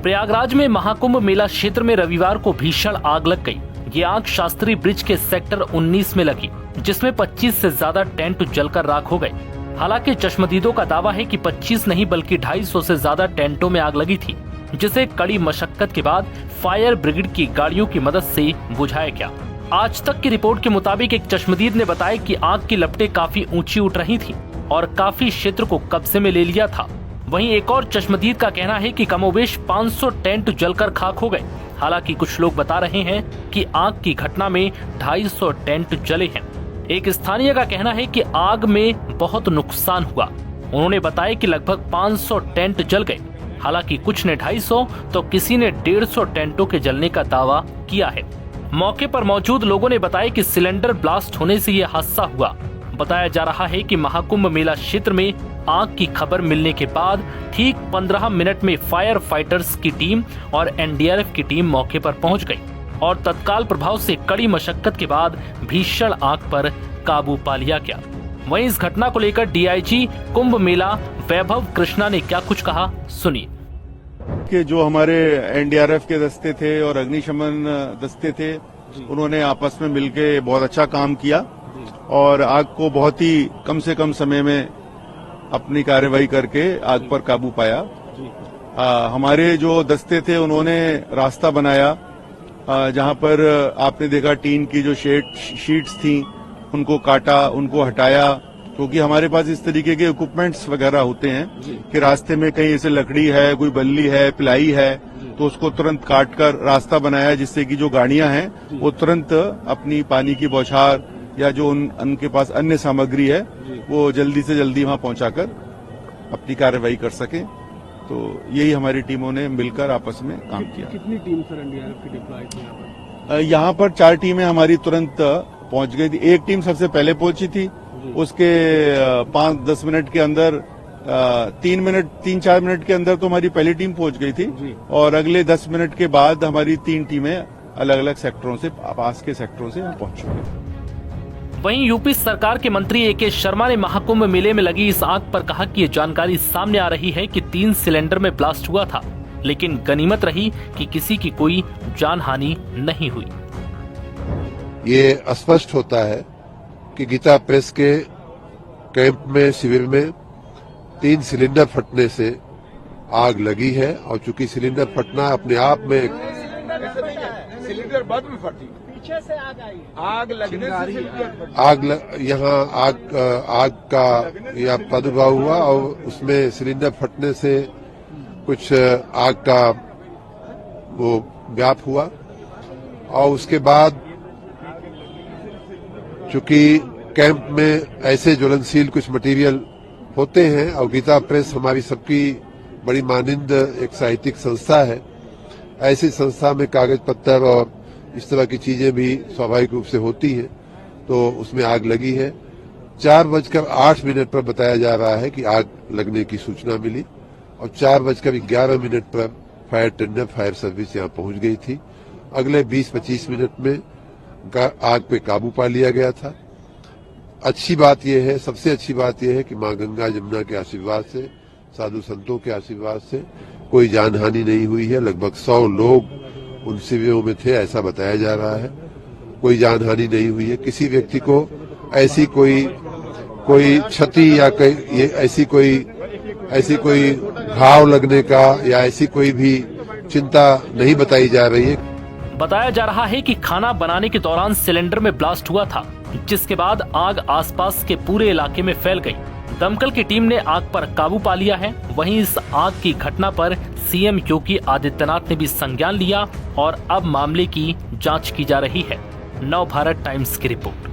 प्रयागराज में महाकुंभ मेला क्षेत्र में रविवार को भीषण आग लग गई। ये आग शास्त्री ब्रिज के सेक्टर 19 में लगी, जिसमें 25 से ज्यादा टेंट जलकर राख हो गए। हालांकि चश्मदीदों का दावा है कि 25 नहीं बल्कि 250 से ज्यादा टेंटों में आग लगी थी, जिसे कड़ी मशक्कत के बाद फायर ब्रिगेड की गाड़ियों की मदद से बुझाया गया। आज तक की रिपोर्ट के मुताबिक एक चश्मदीद ने बताया कि आग की लपटें काफी ऊंची उठ रही थी और काफी क्षेत्र को कब्जे में ले लिया था। वहीं एक और चश्मदीद का कहना है कि कमोबेश 500 टेंट जलकर खाक हो गए। हालांकि कुछ लोग बता रहे हैं कि आग की घटना में 250 टेंट जले हैं। एक स्थानीय का कहना है कि आग में बहुत नुकसान हुआ। उन्होंने बताया कि लगभग 500 टेंट जल गए। हालांकि कुछ ने 250 तो किसी ने 150 टेंटों के जलने का दावा किया है। मौके पर मौजूद लोगों ने बताया कि सिलेंडर ब्लास्ट होने से यह हादसा हुआ। बताया जा रहा है कि महाकुंभ मेला क्षेत्र में आग की खबर मिलने के बाद ठीक 15 मिनट में फायर फाइटर्स की टीम और एनडीआरएफ की टीम मौके पर पहुंच गई और तत्काल प्रभाव से कड़ी मशक्कत के बाद भीषण आग पर काबू पा लिया गया। वहीं इस घटना को लेकर डीआईजी कुंभ मेला वैभव कृष्णा ने क्या कुछ कहा, सुनिए। कि जो हमारे एनडीआरएफ के दस्ते थे और अग्निशमन दस्ते थे, उन्होंने आपस में मिलकर बहुत अच्छा काम किया और आग को बहुत ही कम से कम समय में अपनी कार्यवाही करके आग पर काबू पाया। हमारे जो दस्ते थे उन्होंने रास्ता बनाया, जहां पर आपने देखा टीन की जो शीट्स थी उनको काटा, उनको हटाया, क्योंकि हमारे पास इस तरीके के इक्विपमेंट्स वगैरह होते हैं कि रास्ते में कहीं ऐसे लकड़ी है, कोई बल्ली है, पिलाई है, तो उसको तुरंत काट कर रास्ता बनाया, जिससे कि जो गाड़ियां हैं वो तुरंत अपनी पानी की बौछार या जो उनके पास अन्य सामग्री है वो जल्दी से जल्दी वहां पहुंचाकर अपनी कार्रवाई कर सकें। तो यही हमारी टीमों ने मिलकर आपस में काम किया। कितनी टीम सर एनडीआरएफ की डिप्लॉय थी यहाँ पर 4 टीमें हमारी तुरंत पहुंच गई थी। एक टीम सबसे पहले पहुंची थी, उसके 5-10 मिनट के अंदर 3-4 मिनट के अंदर तो हमारी पहली टीम पहुंच गई थी और अगले 10 मिनट के बाद हमारी 3 टीमें अलग अलग सेक्टरों से, पास के सेक्टरों से पहुंच चुकी। वहीं यूपी सरकार के मंत्री ए.के. शर्मा ने महाकुंभ मेले में लगी इस आग पर कहा कि ये जानकारी सामने आ रही है कि 3 सिलेंडर में ब्लास्ट हुआ था, लेकिन गनीमत रही कि किसी की कोई जान हानि नहीं हुई। ये स्पष्ट होता है कि गीता प्रेस के कैंप में, शिविर में 3 सिलेंडर फटने से आग लगी है और चूंकि सिलेंडर फटना अपने आप में सिलेंडर बाद में फटी, पीछे से आग आई, आग लगने से यहाँ आग का यह प्रादुर्भाव हुआ और उसमें सिलेंडर फटने से कुछ आग का वो व्याप हुआ और उसके बाद चूंकि कैंप में ऐसे ज्वलनशील कुछ मटेरियल होते हैं और गीता प्रेस हमारी सबकी बड़ी मानिंद एक साहित्यिक संस्था है, ऐसी संस्था में कागज पत्तर और इस तरह की चीजें भी स्वाभाविक रूप से होती हैं, तो उसमें आग लगी है। 4:08 पर बताया जा रहा है कि आग लगने की सूचना मिली और 4:11 पर फायर टेंडर, फायर सर्विस यहां पहुंच गई थी। अगले 20-25 मिनट में आग पे काबू पा लिया गया था। अच्छी बात यह है, सबसे अच्छी बात यह है कि मां गंगा जमुना के आशीर्वाद से, साधु संतों के आशीर्वाद से कोई जानहानि नहीं हुई है। लगभग 100 लोग उन शिविरों में थे, ऐसा बताया जा रहा है। कोई जानहानि नहीं हुई है। किसी व्यक्ति को ऐसी कोई क्षति या ऐसी कोई घाव लगने का या ऐसी कोई भी चिंता नहीं बताई जा रही है। बताया जा रहा है कि खाना बनाने के दौरान सिलेंडर में ब्लास्ट हुआ था, जिसके बाद आग आसपास के पूरे इलाके में फैल गई। दमकल की टीम ने आग पर काबू पा लिया है। वहीं इस आग की घटना पर सीएम योगी आदित्यनाथ ने भी संज्ञान लिया और अब मामले की जांच की जा रही है। नव भारत टाइम्स की रिपोर्ट।